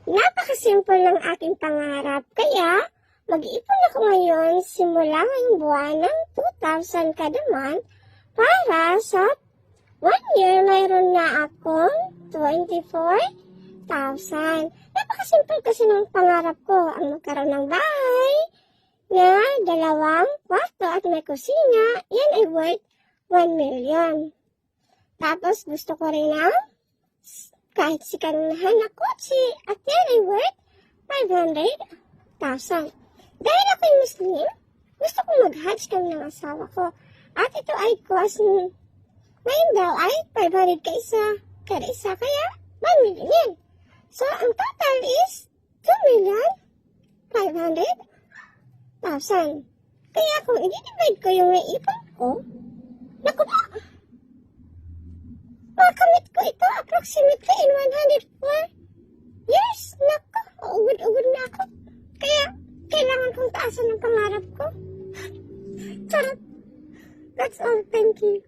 Napakasimple ng aking pangarap, kaya mag-iipon ako ngayon simula ngayong buwan ng 2,000 kada month para sa 1 year mayroon na akong 24,000. Napakasimple kasi ng pangarap ko ang magkaroon ng bahay na 2 kwarto at may kusina. Yan ay worth 1 million. Tapos gusto ko rin ng kahit sikanahan na kotse at yan ay worth 500,000. Dahil ako'y Muslim, gusto kong mag-hajj kami ng asawa ko. At ito ay cost ngayon daw ay 500 ka isa, kada isa, kaya 1 million yan. So, ang total is 2,500,000. Kaya kung i-divide ko yung naipon ko, naku ba, makamit ko ito approximately in 104 years. Naku, ugod-ugod na ako. Kaya, kailangan kong taasan ang pangarap ko. Charot. That's all. Thank you.